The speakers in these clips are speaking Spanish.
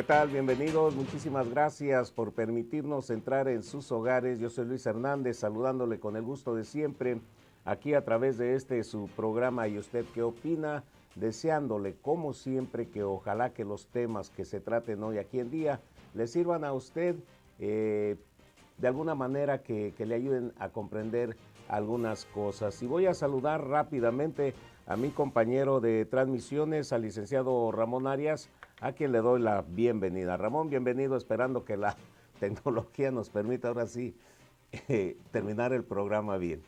¿Qué tal? Bienvenidos. Muchísimas gracias por permitirnos entrar en sus hogares. Yo soy Luis Hernández, saludándole con el gusto de siempre, aquí a través de su programa ¿Y usted qué opina? Deseándole, como siempre, que ojalá que los temas que se traten hoy aquí en día le sirvan a usted de alguna manera que le ayuden a comprender algunas cosas. Y voy a saludar rápidamente a mi compañero de transmisiones, al licenciado Ramón Arias, a quien le doy la bienvenida. Ramón, bienvenido, esperando que la tecnología nos permita ahora sí terminar el programa bien.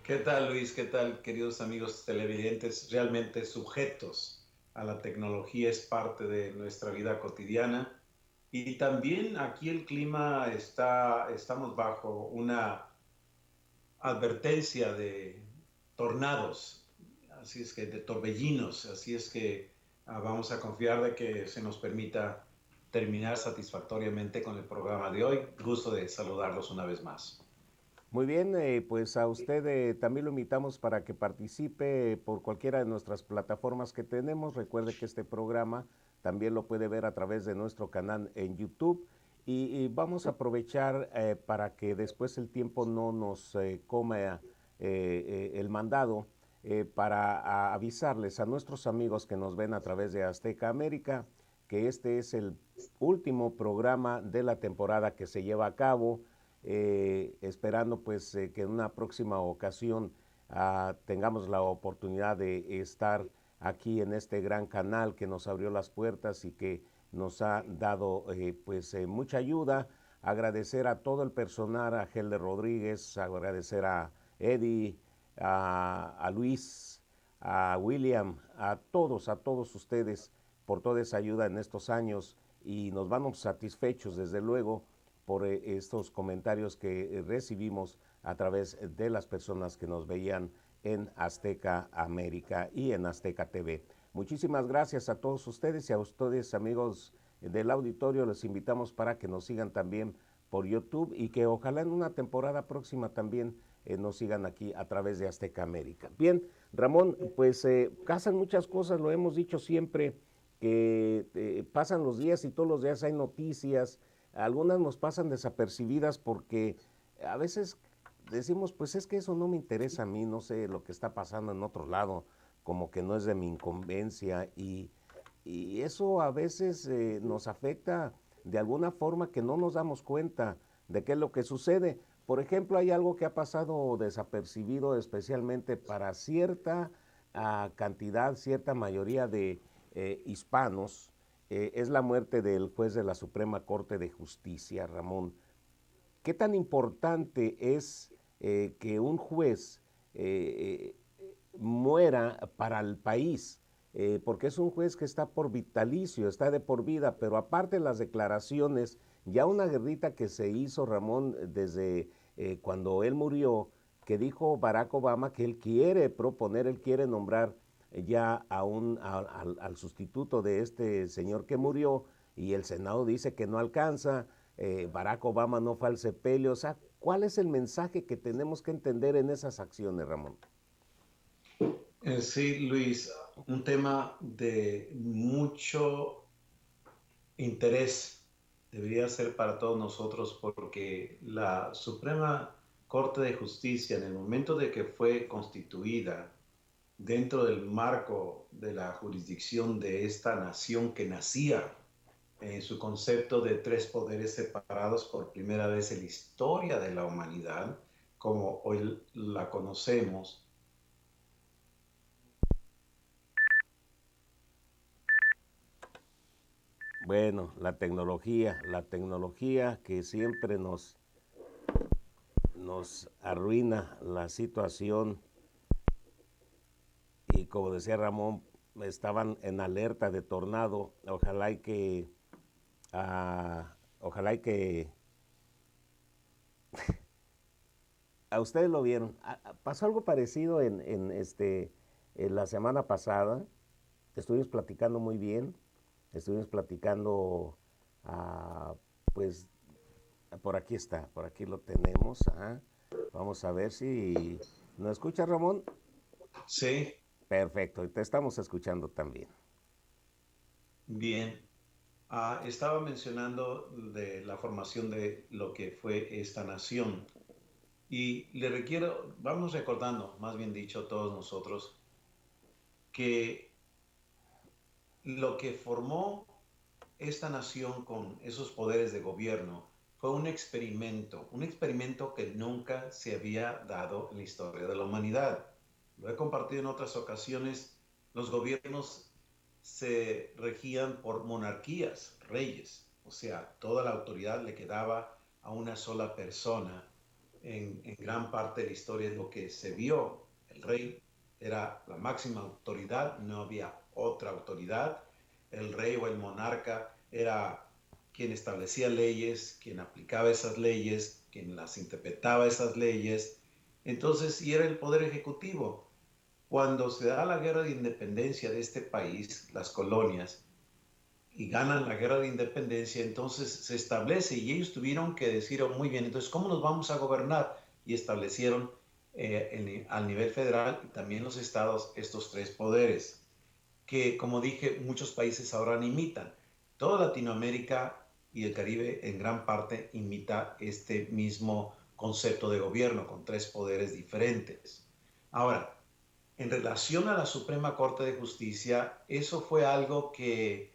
¿Qué tal, Luis? ¿Qué tal, queridos amigos televidentes? Realmente sujetos a la tecnología es parte de nuestra vida cotidiana. Y también aquí el clima estamos bajo una advertencia de tornados, así es que de torbellinos, así es que vamos a confiar de que se nos permita terminar satisfactoriamente con el programa de hoy. Gusto de saludarlos una vez más. Muy bien, pues a usted también lo invitamos para que participe por cualquiera de nuestras plataformas que tenemos. Recuerde que este programa también lo puede ver a través de nuestro canal en YouTube y vamos a aprovechar para que después el tiempo no nos coma el mandado para avisarles a nuestros amigos que nos ven a través de Azteca América que este es el último programa de la temporada que se lleva a cabo, esperando pues que en una próxima ocasión tengamos la oportunidad de estar aquí en este gran canal que nos abrió las puertas y que nos ha dado mucha ayuda. Agradecer a todo el personal, a Helder Rodríguez, agradecer a Eddie, a Luis, a William, a todos ustedes por toda esa ayuda en estos años y nos vamos satisfechos desde luego por estos comentarios que recibimos a través de las personas que nos veían en Azteca América y en Azteca TV. Muchísimas gracias a todos ustedes y a ustedes, amigos del auditorio, les invitamos para que nos sigan también por YouTube y que ojalá en una temporada próxima también nos sigan aquí a través de Azteca América. Bien, Ramón, pues pasan muchas cosas, lo hemos dicho siempre, que pasan los días y todos los días hay noticias, algunas nos pasan desapercibidas porque a veces decimos, pues es que eso no me interesa a mí, no sé lo que está pasando en otro lado, como que no es de mi incumbencia y eso a veces nos afecta de alguna forma que no nos damos cuenta de qué es lo que sucede. Por ejemplo, hay algo que ha pasado desapercibido especialmente para cierta cantidad, cierta mayoría de hispanos, es la muerte del juez de la Suprema Corte de Justicia, Ramón. ¿Qué tan importante es que un juez muera para el país? Porque es un juez que está por vitalicio, está de por vida, pero aparte de las declaraciones, ya una guerrita que se hizo, Ramón, desde cuando él murió, que dijo Barack Obama que él quiere proponer, él quiere nombrar ya al sustituto de este señor que murió y el Senado dice que no alcanza, Barack Obama no fue al sepelio, o sea, ¿cuál es el mensaje que tenemos que entender en esas acciones, Ramón? Sí, Luis, un tema de mucho interés debería ser para todos nosotros porque la Suprema Corte de Justicia, en el momento de que fue constituida dentro del marco de la jurisdicción de esta nación que nacía en su concepto de tres poderes separados por primera vez en la historia de la humanidad, como hoy la conocemos. Bueno, la tecnología que siempre nos arruina la situación y como decía Ramón, estaban en alerta de tornado, ojalá y que a ustedes lo vieron. Pasó algo parecido en la semana pasada. Estuvimos platicando muy bien. Estuvimos platicando, ah, pues, por aquí está, por aquí lo tenemos. Ajá. Vamos a ver si nos escucha Ramón. Sí, Perfecto, te estamos escuchando también. bien. Estaba mencionando de la formación de lo que fue esta nación y vamos recordando, más bien dicho, todos nosotros, que lo que formó esta nación con esos poderes de gobierno fue un experimento que nunca se había dado en la historia de la humanidad. Lo he compartido en otras ocasiones, los gobiernos se regían por monarquías, reyes, o sea, toda la autoridad le quedaba a una sola persona. En gran parte de la historia es lo que se vio. El rey era la máxima autoridad, no había otra autoridad. El rey o el monarca era quien establecía leyes, quien aplicaba esas leyes, quien las interpretaba esas leyes. Entonces, y era el poder ejecutivo. Cuando se da la guerra de independencia de este país, las colonias, y ganan la guerra de independencia, entonces se establece y ellos tuvieron que decir, oh, muy bien, entonces, ¿cómo nos vamos a gobernar? Y establecieron al nivel federal y también los estados estos tres poderes, que como dije, muchos países ahora imitan. Toda Latinoamérica y el Caribe en gran parte imita este mismo concepto de gobierno con tres poderes diferentes. Ahora, en relación a la Suprema Corte de Justicia, eso fue algo que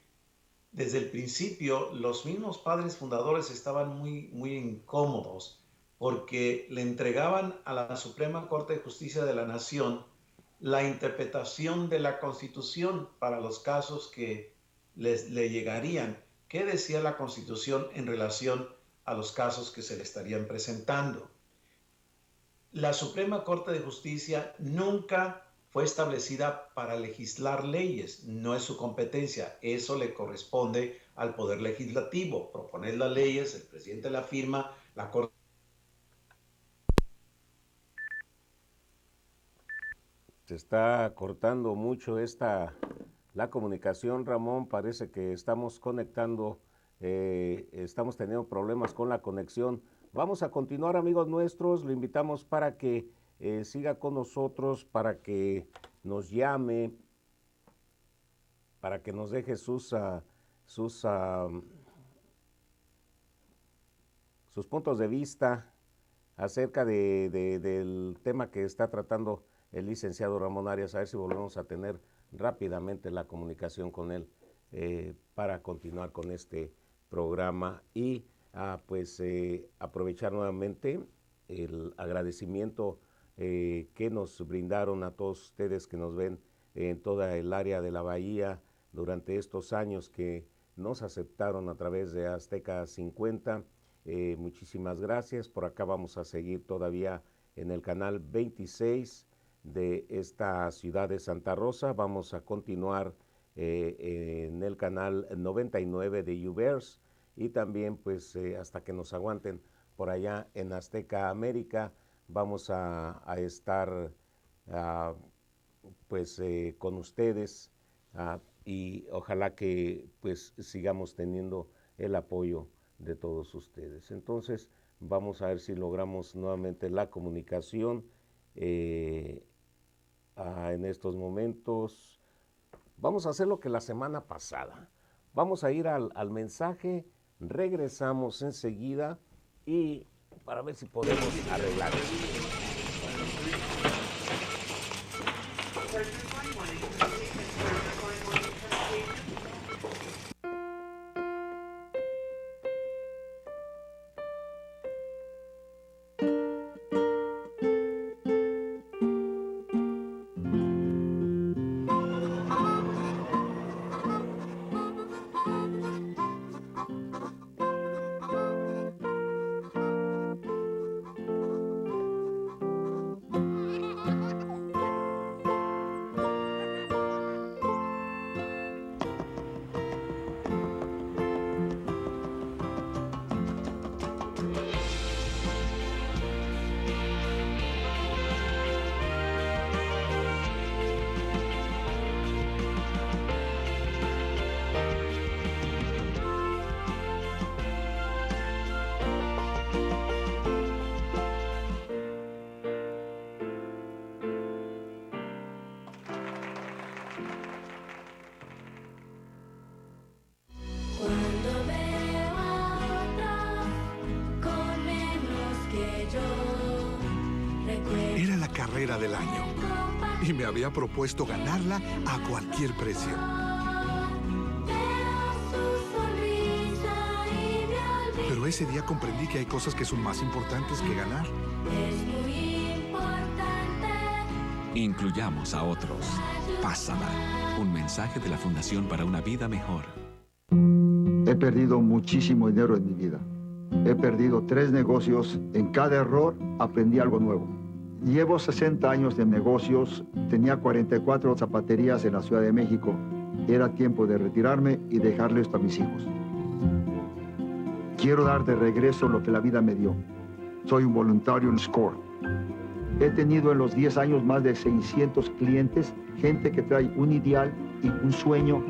desde el principio los mismos padres fundadores estaban muy incómodos porque le entregaban a la Suprema Corte de Justicia de la Nación la interpretación de la Constitución para los casos que le llegarían. ¿Qué decía la Constitución en relación a los casos que se le estarían presentando? La Suprema Corte de Justicia nunca fue establecida para legislar leyes, no es su competencia, eso le corresponde al Poder Legislativo, proponer las leyes, el presidente la firma, la Corte. Se está cortando mucho la comunicación, Ramón. Parece que estamos conectando, estamos teniendo problemas con la conexión. Vamos a continuar, amigos nuestros. Lo invitamos para que siga con nosotros, para que nos llame, para que nos deje sus, sus puntos de vista acerca del tema que está tratando el licenciado Ramón Arias, a ver si volvemos a tener rápidamente la comunicación con él para continuar con este programa y pues aprovechar nuevamente el agradecimiento que nos brindaron a todos ustedes que nos ven en toda el área de la Bahía durante estos años que nos aceptaron a través de Azteca 50. Muchísimas gracias. Por acá vamos a seguir todavía en el canal 26 de esta ciudad de Santa Rosa. Vamos a continuar en el canal 99 de Uverse y también pues hasta que nos aguanten por allá en Azteca América vamos a estar pues con ustedes y ojalá que pues sigamos teniendo el apoyo de todos ustedes. Entonces vamos a ver si logramos nuevamente la comunicación en estos momentos. Vamos a hacer lo que la semana pasada. Vamos a ir al mensaje, regresamos enseguida y para ver si podemos arreglar esto. carrera del año. Y me había propuesto ganarla a cualquier precio. Pero ese día comprendí que hay cosas que son más importantes que ganar. Incluyamos a otros. Pásala. Un mensaje de la Fundación para una Vida Mejor. He perdido muchísimo dinero en mi vida. He perdido 3 negocios. En cada error aprendí algo nuevo. Llevo 60 años de negocios. Tenía 44 zapaterías en la Ciudad de México. Era tiempo de retirarme y dejarle esto a mis hijos. Quiero dar de regreso lo que la vida me dio. Soy un voluntario en SCORE. He tenido en los 10 años más de 600 clientes, gente que trae un ideal y un sueño.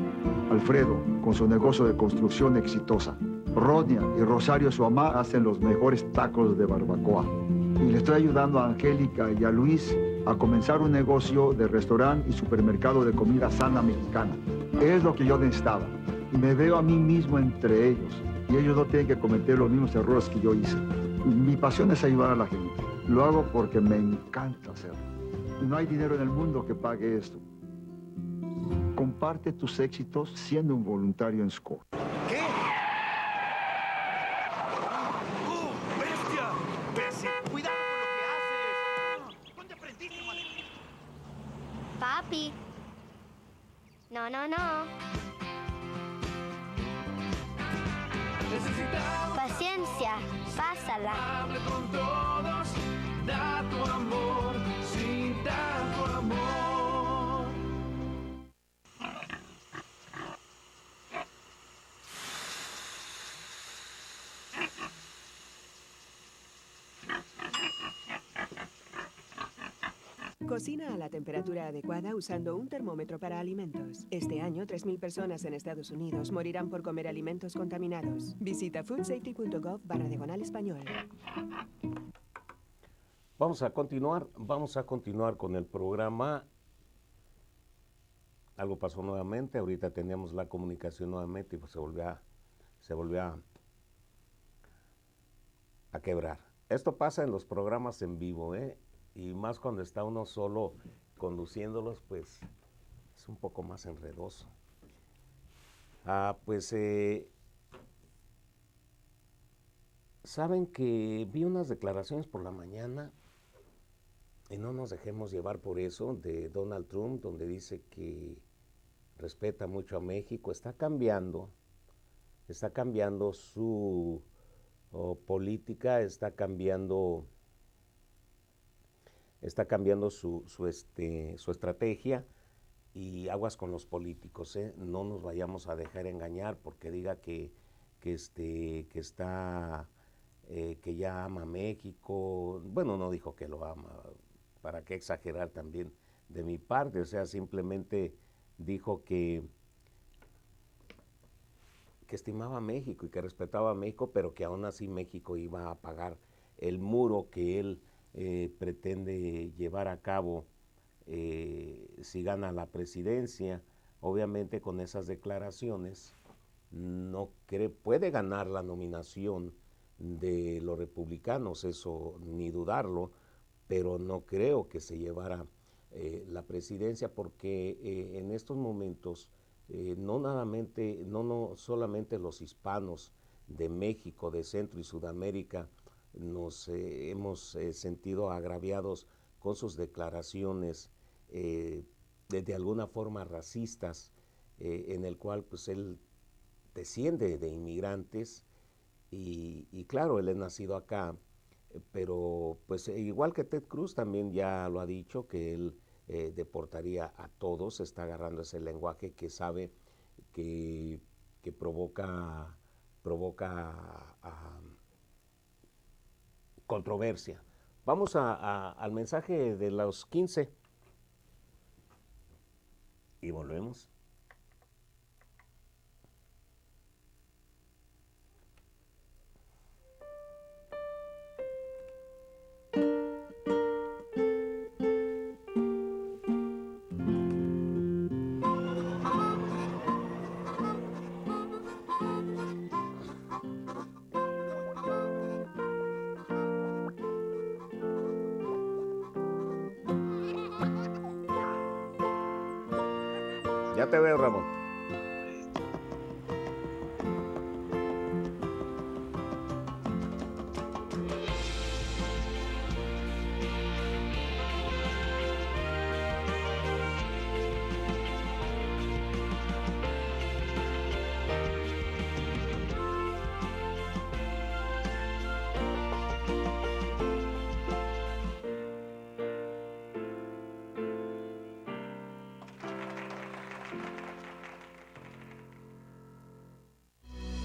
Alfredo, con su negocio de construcción exitosa. Rodnia y Rosario, su mamá, hacen los mejores tacos de barbacoa. Y le estoy ayudando a Angélica y a Luis a comenzar un negocio de restaurante y supermercado de comida sana mexicana. Es lo que yo necesitaba. Y me veo a mí mismo entre ellos. Y ellos no tienen que cometer los mismos errores que yo hice. Mi pasión es ayudar a la gente. Lo hago porque me encanta hacerlo. No hay dinero en el mundo que pague esto. Comparte tus éxitos siendo un voluntario en SCORE. ¿Qué? ¡Bestia! ¡Bestia! ¡Cuidado con lo que haces! ¿Dónde aprendiste, madre? Papi. No, no, no. Paciencia, pásala. Hable con todos, da tu amor, sí, da tu amor. Cocina a la temperatura adecuada usando un termómetro para alimentos. Este año, 3.000 personas en Estados Unidos morirán por comer alimentos contaminados. Visita foodsafety.gov/español. Vamos a continuar con el programa. Algo pasó nuevamente, ahorita teníamos la comunicación nuevamente y pues se volvió a quebrar. Esto pasa en los programas en vivo, y más cuando está uno solo conduciéndolos, pues es un poco más enredoso. Saben que vi unas declaraciones por la mañana, y no nos dejemos llevar por eso, de Donald Trump, donde dice que respeta mucho a México. Está cambiando su política, está cambiando su estrategia, y aguas con los políticos, no nos vayamos a dejar engañar porque diga que ya ama a México. Bueno, no dijo que lo ama, para qué exagerar también de mi parte, o sea, simplemente dijo que estimaba a México y que respetaba a México, pero que aún así México iba a pagar el muro que él pretende llevar a cabo si gana la presidencia. Obviamente con esas declaraciones puede ganar la nominación de los republicanos, eso ni dudarlo, pero no creo que se llevara la presidencia, porque en estos momentos no solamente los hispanos de México, de Centro y Sudamérica, nos hemos sentido agraviados con sus declaraciones de alguna forma racistas, en el cual pues él desciende de inmigrantes y claro, él es nacido acá, pero pues igual que Ted Cruz también ya lo ha dicho, que él deportaría a todos. Está agarrando ese lenguaje que sabe que provoca controversia. Vamos al mensaje de los 15 y volvemos. Ya te veo, Ramón.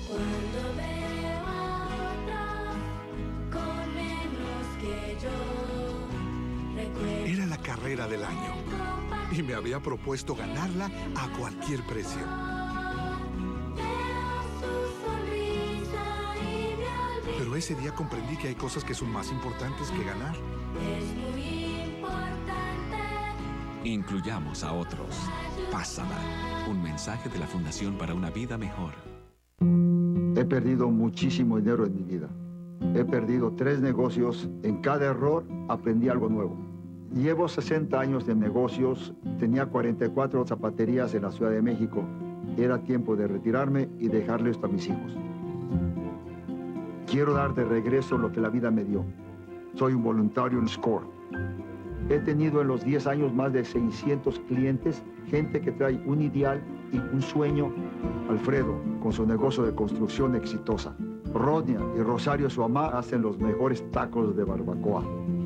Cuando veo a otros con menos que yo, recuerdo Era la carrera del año y me había propuesto ganarla a cualquier precio. veo su sonrisa y me olvido. Pero ese día comprendí que hay cosas que son más importantes que ganar. Es muy importante. Incluyamos a otros. Pásala. Un mensaje de la Fundación para una Vida Mejor. He perdido muchísimo dinero en mi vida. He perdido 3 negocios. En cada error aprendí algo nuevo. Llevo 60 años de negocios. Tenía 44 zapaterías en la Ciudad de México. Era tiempo de retirarme y dejarle esto a mis hijos. Quiero dar de regreso lo que la vida me dio. Soy un voluntario en SCORE. He tenido en los 10 años más de 600 clientes, gente que trae un ideal y un sueño. Alfredo, con su negocio de construcción exitosa. Rodia y Rosario, su mamá, hacen los mejores tacos de barbacoa.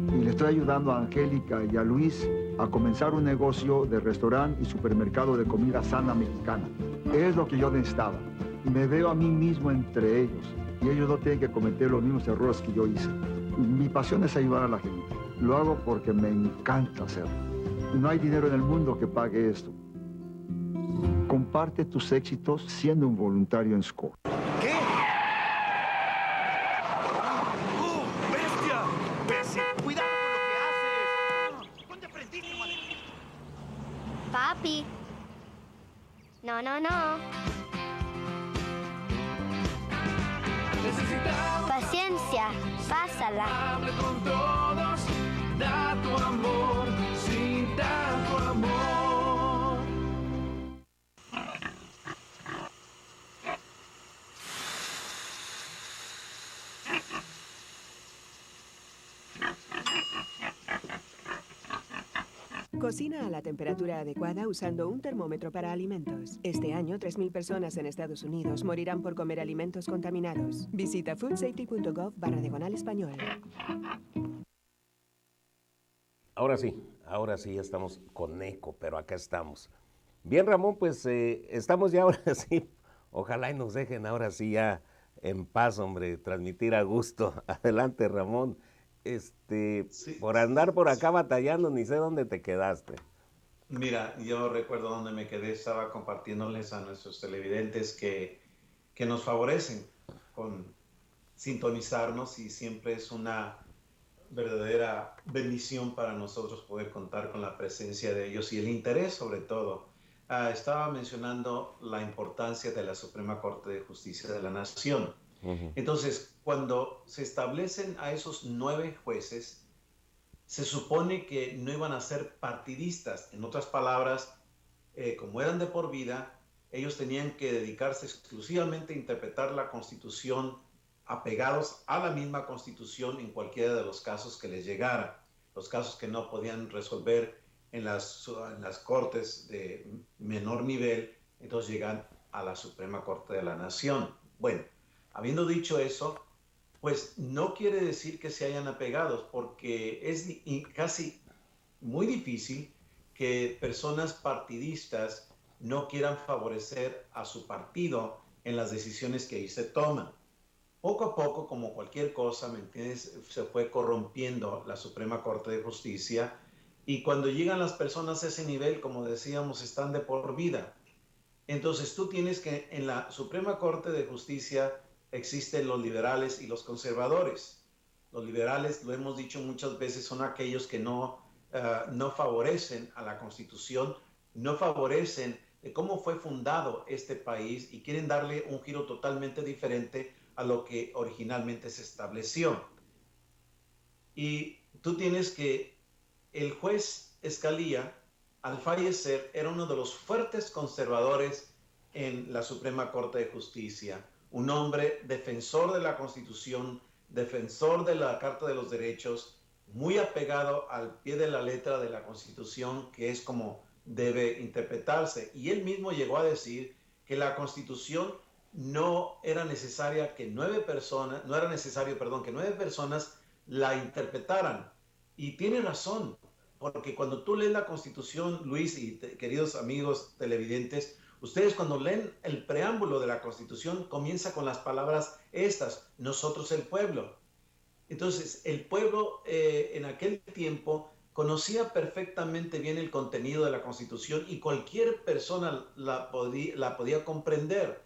Y le estoy ayudando a Angélica y a Luis a comenzar un negocio de restaurante y supermercado de comida sana mexicana. Es lo que yo necesitaba. Y me veo a mí mismo entre ellos. Y ellos no tienen que cometer los mismos errores que yo hice. Mi pasión es ayudar a la gente. Lo hago porque me encanta hacerlo. No hay dinero en el mundo que pague esto. Comparte tus éxitos siendo un voluntario en SCORE. ¿Qué? ¡Oh, bestia! ¡Bestia! ¡Cuidado con lo que haces! ¡Ponte frentito, madre! Papi. No, no, no. Necesitamos Paciencia, pásala. hable con todos. Da tu amor sin tanto amor. Cocina a la temperatura adecuada usando un termómetro para alimentos. Este año, 3.000 personas en Estados Unidos morirán por comer alimentos contaminados. Visita foodsafety.gov/español. Ahora sí, ya estamos con eco, pero acá estamos. Bien, Ramón, pues estamos ya ahora sí. Ojalá y nos dejen ahora sí ya en paz, hombre, transmitir a gusto. Adelante, Ramón. Sí. Por andar por acá batallando, ni sé dónde te quedaste. Mira, yo recuerdo donde me quedé, estaba compartiéndoles a nuestros televidentes que nos favorecen con sintonizarnos y siempre es una verdadera bendición para nosotros poder contar con la presencia de ellos y el interés sobre todo. Estaba mencionando la importancia de la Suprema Corte de Justicia de la Nación. Entonces, cuando se establecen a esos 9 jueces, se supone que no iban a ser partidistas. En otras palabras, como eran de por vida, ellos tenían que dedicarse exclusivamente a interpretar la Constitución, apegados a la misma Constitución en cualquiera de los casos que les llegara. Los casos que no podían resolver en las cortes de menor nivel, entonces llegan a la Suprema Corte de la Nación. Bueno, habiendo dicho eso, pues no quiere decir que se hayan apegado, porque es casi muy difícil que personas partidistas no quieran favorecer a su partido en las decisiones que ahí se toman. Poco a poco, como cualquier cosa, ¿me entiendes?, se fue corrompiendo la Suprema Corte de Justicia, y cuando llegan las personas a ese nivel, como decíamos, están de por vida. Entonces tú tienes que, en la Suprema Corte de Justicia existen los liberales y los conservadores. Los liberales, lo hemos dicho muchas veces, son aquellos que no favorecen a la Constitución, no favorecen de cómo fue fundado este país y quieren darle un giro totalmente diferente a lo que originalmente se estableció. Y tú tienes que el juez Scalia al fallecer, era uno de los fuertes conservadores en la Suprema Corte de Justicia. Un hombre defensor de la Constitución, defensor de la Carta de los Derechos, muy apegado al pie de la letra de la Constitución, que es como debe interpretarse. Y él mismo llegó a decir que la Constitución no era necesaria que no era necesario, que 9 personas la interpretaran. Y tiene razón, porque cuando tú lees la Constitución, Luis y queridos amigos televidentes, ustedes cuando leen el preámbulo de la Constitución comienza con las palabras estas: nosotros el pueblo. Entonces, el pueblo en aquel tiempo conocía perfectamente bien el contenido de la Constitución y cualquier persona la podía comprender.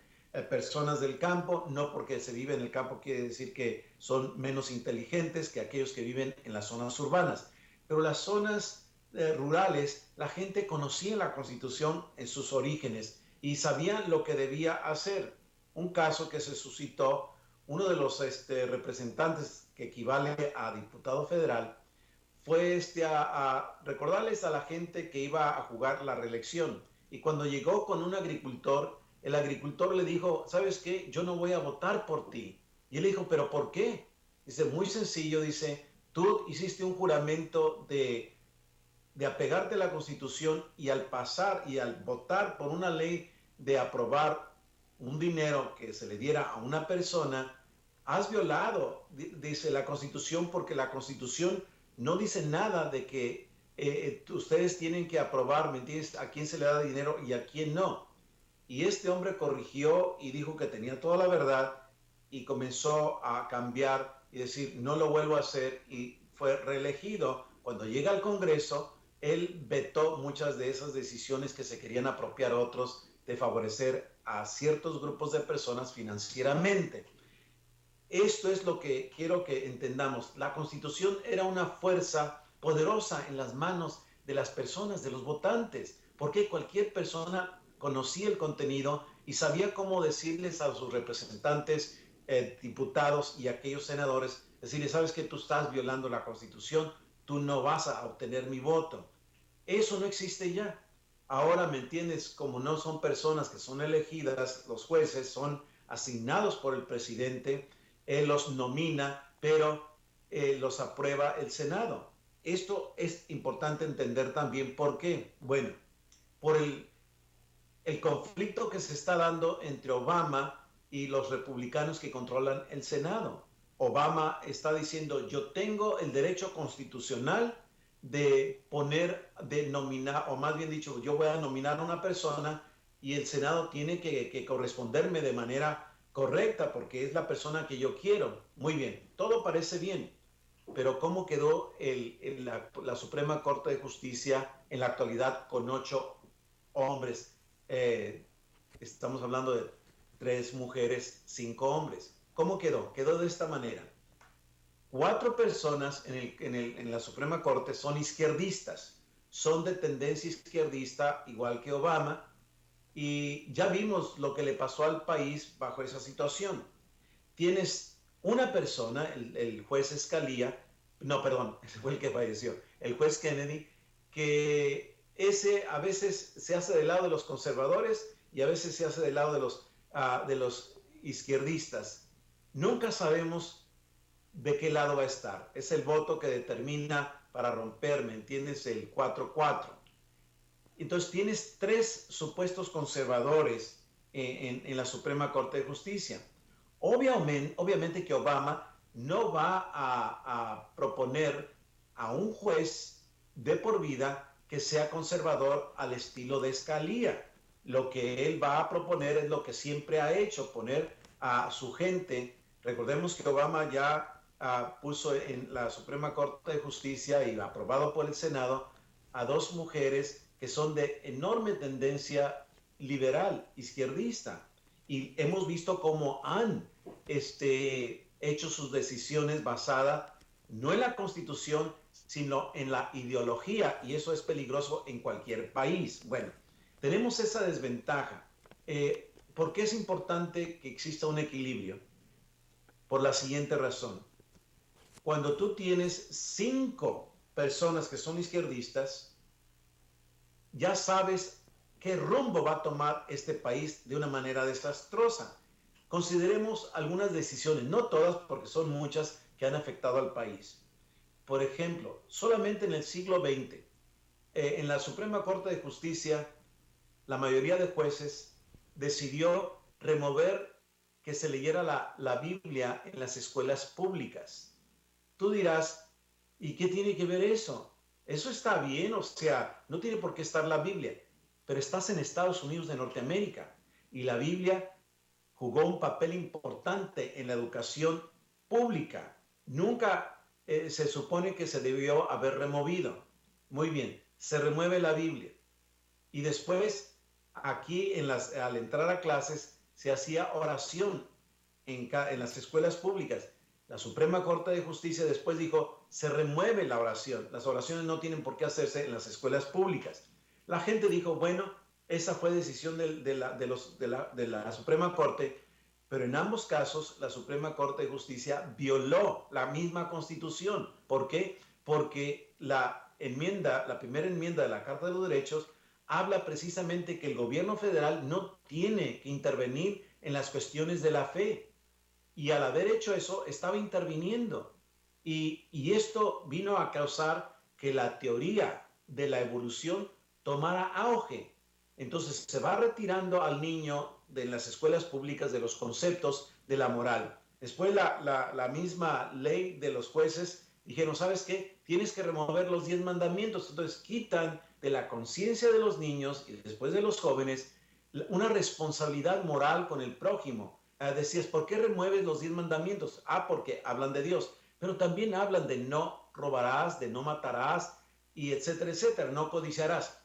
Personas del campo, no porque se vive en el campo quiere decir que son menos inteligentes que aquellos que viven en las zonas urbanas. Pero las zonas rurales, la gente conocía la Constitución en sus orígenes y sabían lo que debía hacer. Un caso que se suscitó, uno de los representantes que equivale a diputado federal, fue a recordarles a la gente que iba a jugar la reelección. Y cuando llegó con un agricultor, el agricultor le dijo: ¿sabes qué? Yo no voy a votar por ti. Y él le dijo: ¿pero por qué? Dice: muy sencillo, dice, tú hiciste un juramento de apegarte a la Constitución y al pasar y al votar por una ley de aprobar un dinero que se le diera a una persona, has violado, dice, la Constitución, porque la Constitución no dice nada de que ustedes tienen que aprobar, ¿me entiendes?, a quién se le da dinero y a quién no. Y este hombre corrigió y dijo que tenía toda la verdad y comenzó a cambiar y decir: no lo vuelvo a hacer, y fue reelegido. Cuando llega al Congreso, él vetó muchas de esas decisiones que se querían apropiar otros de favorecer a ciertos grupos de personas financieramente. Esto es lo que quiero que entendamos. La Constitución era una fuerza poderosa en las manos de las personas, de los votantes, porque cualquier persona conocía el contenido y sabía cómo decirles a sus representantes, diputados y aquellos senadores, decirles: sabes que tú estás violando la Constitución, tú no vas a obtener mi voto. Eso no existe ya. Ahora, ¿me entiendes? Como no son personas que son elegidas, los jueces son asignados por el presidente, él los nomina, pero los aprueba el Senado. Esto es importante entender también. ¿Por qué? Bueno, por el conflicto que se está dando entre Obama y los republicanos que controlan el Senado. Obama está diciendo: yo tengo el derecho constitucional de nominar, o más bien dicho, yo voy a nominar a una persona y el Senado tiene que corresponderme de manera correcta porque es la persona que yo quiero. Muy bien, todo parece bien, pero ¿cómo quedó la Suprema Corte de Justicia en la actualidad con 8 hombres? Estamos hablando de 3 mujeres, 5 hombres. ¿Cómo quedó? Quedó de esta manera: 4 personas en la Suprema Corte son izquierdistas, son de tendencia izquierdista, igual que Obama, y ya vimos lo que le pasó al país bajo esa situación. Tienes una persona, el juez Scalia, no, perdón, ese fue el que falleció, el juez Kennedy, que ese a veces se hace del lado de los conservadores y a veces se hace del lado de los izquierdistas. Nunca sabemos de qué lado va a estar. Es el voto que determina para romper, ¿me entiendes?, el 4-4. Entonces tienes 3 supuestos conservadores en la Suprema Corte de Justicia. Obviamente que Obama no va a proponer a un juez de por vida que sea conservador al estilo de Scalia. Lo que él va a proponer es lo que siempre ha hecho: poner a su gente. Recordemos que Obama ya puso en la Suprema Corte de Justicia y aprobado por el Senado a 2 mujeres que son de enorme tendencia liberal, izquierdista. Y hemos visto cómo han hecho sus decisiones basadas no en la Constitución, sino en la ideología, y eso es peligroso en cualquier país. Bueno, tenemos esa desventaja. ¿Por qué es importante que exista un equilibrio? Por la siguiente razón. Cuando tú tienes 5 personas que son izquierdistas, ya sabes qué rumbo va a tomar este país de una manera desastrosa. Consideremos algunas decisiones, no todas, porque son muchas que han afectado al país. Por ejemplo, solamente en el siglo XX, en la Suprema Corte de Justicia, la mayoría de jueces decidió remover que se leyera la Biblia en las escuelas públicas. Tú dirás, ¿y qué tiene que ver eso? Eso está bien, o sea, no tiene por qué estar la Biblia, pero estás en Estados Unidos de Norteamérica y la Biblia jugó un papel importante en la educación pública. Nunca se supone que se debió haber removido. Muy bien, se remueve la Biblia. Y después, aquí al entrar a clases, se hacía oración en las escuelas públicas. La Suprema Corte de Justicia después dijo, se remueve la oración. Las oraciones no tienen por qué hacerse en las escuelas públicas. La gente dijo, bueno, esa fue decisión de la Suprema Corte, pero en ambos casos la Suprema Corte de Justicia violó la misma Constitución. ¿Por qué? Porque la primera enmienda de la Carta de los Derechos habla precisamente que el gobierno federal no tiene que intervenir en las cuestiones de la fe. Y al haber hecho eso, estaba interviniendo. Y esto vino a causar que la teoría de la evolución tomara auge. Entonces se va retirando al niño de las escuelas públicas de los conceptos de la moral. Después la misma ley de los jueces dijeron, ¿sabes qué? Tienes que remover los 10 mandamientos. Entonces quitan de la conciencia de los niños y después de los jóvenes una responsabilidad moral con el prójimo. Decías, ¿por qué remueves los 10 mandamientos? Porque hablan de Dios, pero también hablan de no robarás, de no matarás, y etcétera, etcétera, no codiciarás.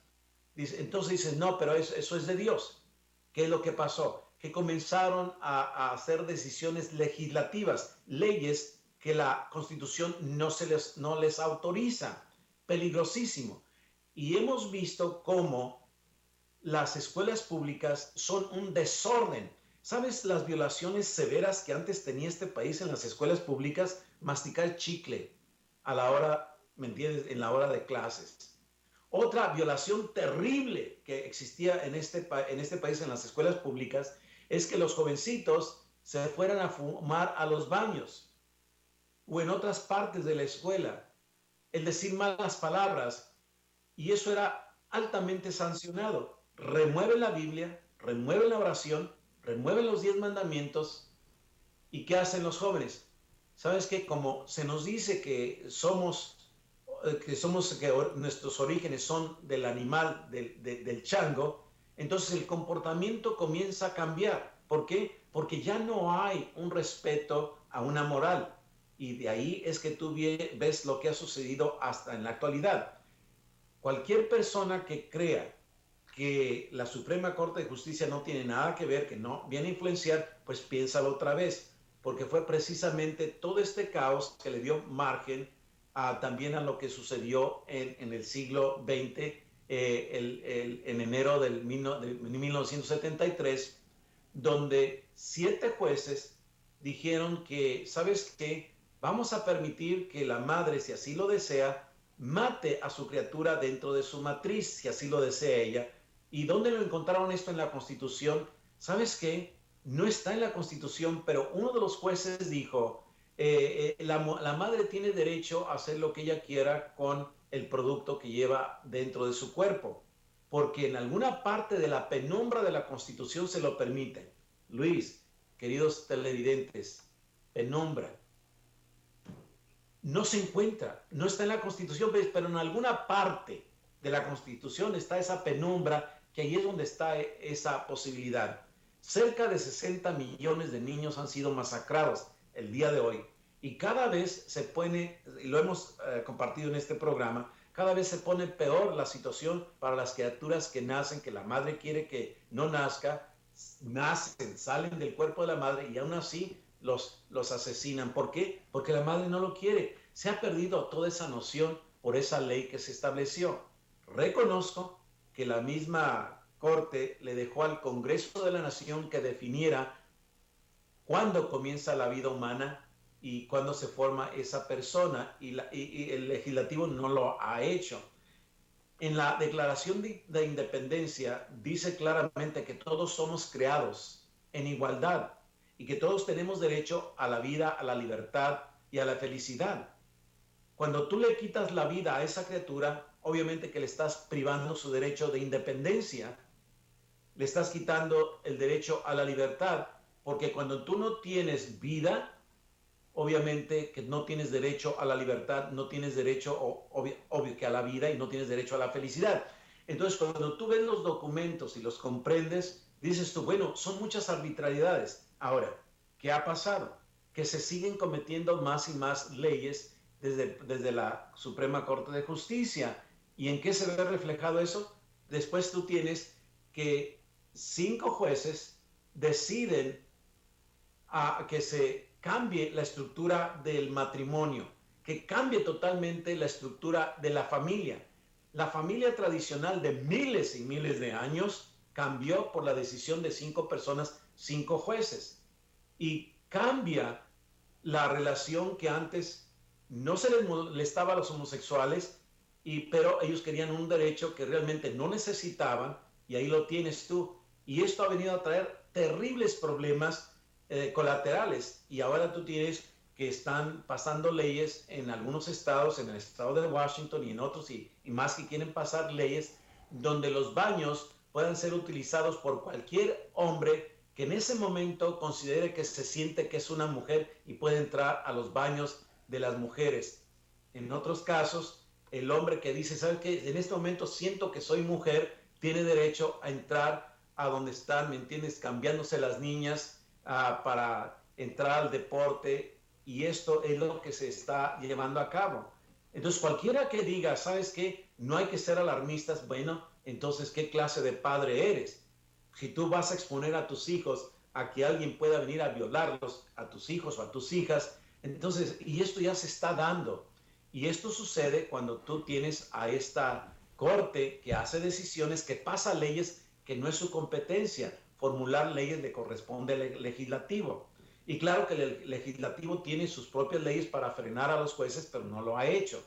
Entonces dices, no, pero eso es de Dios. ¿Qué es lo que pasó? Que comenzaron a hacer decisiones legislativas, leyes que la Constitución no les autoriza. Peligrosísimo. Y hemos visto cómo las escuelas públicas son un desorden. ¿Sabes las violaciones severas que antes tenía este país en las escuelas públicas? Masticar chicle a la hora, ¿me entiendes?, en la hora de clases. Otra violación terrible que existía en este país en las escuelas públicas es que los jovencitos se fueran a fumar a los baños o en otras partes de la escuela, el decir malas palabras, y eso era altamente sancionado. Remueven la Biblia, remueven la oración, remueven los 10 mandamientos, ¿y qué hacen los jóvenes? ¿Sabes qué? Como se nos dice que nuestros orígenes son del animal, del chango, entonces el comportamiento comienza a cambiar. ¿Por qué? Porque ya no hay un respeto a una moral. Y de ahí es que tú ves lo que ha sucedido hasta en la actualidad. Cualquier persona que crea que la Suprema Corte de Justicia no tiene nada que ver, que no viene a influenciar, pues piénsalo otra vez, porque fue precisamente todo este caos que le dio margen también a lo que sucedió en el siglo XX, en enero de 1973, donde 7 jueces dijeron que, ¿sabes qué? Vamos a permitir que la madre, si así lo desea, mate a su criatura dentro de su matriz, si así lo desea ella. ¿Y dónde lo encontraron esto en la Constitución? ¿Sabes qué? No está en la Constitución, pero uno de los jueces dijo, la madre tiene derecho a hacer lo que ella quiera con el producto que lleva dentro de su cuerpo, porque en alguna parte de la penumbra de la Constitución se lo permite. Luis, queridos televidentes, penumbra. No se encuentra, no está en la Constitución, pero en alguna parte de la Constitución está esa penumbra, que ahí es donde está esa posibilidad. Cerca de 60 millones de niños han sido masacrados el día de hoy, y cada vez se pone, y lo hemos compartido en este programa, cada vez se pone peor la situación para las criaturas que nacen, que la madre quiere que no nazca, nacen, salen del cuerpo de la madre y aún así los asesinan. ¿Por qué? Porque la madre no lo quiere. Se ha perdido toda esa noción por esa ley que se estableció. Reconozco que la misma Corte le dejó al Congreso de la Nación que definiera cuándo comienza la vida humana y cuándo se forma esa persona, y el legislativo no lo ha hecho. En la Declaración de Independencia dice claramente que todos somos creados en igualdad y que todos tenemos derecho a la vida, a la libertad y a la felicidad. Cuando tú le quitas la vida a esa criatura, obviamente que le estás privando su derecho de independencia, le estás quitando el derecho a la libertad, porque cuando tú no tienes vida, obviamente que no tienes derecho a la libertad, no tienes derecho, obvio que a la vida, y no tienes derecho a la felicidad. Entonces, cuando tú ves los documentos y los comprendes, dices tú, bueno, son muchas arbitrariedades. Ahora, ¿qué ha pasado? Que se siguen cometiendo más y más leyes desde la Suprema Corte de Justicia. ¿Y en qué se ve reflejado eso? Después tú tienes que 5 jueces deciden a que se cambie la estructura del matrimonio, que cambie totalmente la estructura de la familia. La familia tradicional de miles y miles de años cambió por la decisión de 5 personas, 5 jueces, y cambia la relación que antes no se les molestaba a los homosexuales, pero ellos querían un derecho que realmente no necesitaban, y ahí lo tienes tú. Y esto ha venido a traer terribles problemas colaterales, y ahora tú tienes que están pasando leyes en algunos estados, en el estado de Washington y en otros, y más que quieren pasar leyes donde los baños puedan ser utilizados por cualquier hombre que en ese momento considere que se siente que es una mujer y puede entrar a los baños de las mujeres. En otros casos, el hombre que dice, ¿sabes qué? En este momento siento que soy mujer, tiene derecho a entrar a donde están, ¿me entiendes? Cambiándose las niñas para entrar al deporte, y esto es lo que se está llevando a cabo. Entonces, cualquiera que diga, ¿sabes qué? No hay que ser alarmistas, bueno, entonces, ¿qué clase de padre eres? Si tú vas a exponer a tus hijos a que alguien pueda venir a violarlos, a tus hijos o a tus hijas, entonces, y esto ya se está dando. Y esto sucede cuando tú tienes a esta corte que hace decisiones, que pasa leyes que no es su competencia. Formular leyes le corresponde al legislativo. Y claro que el legislativo tiene sus propias leyes para frenar a los jueces, pero no lo ha hecho.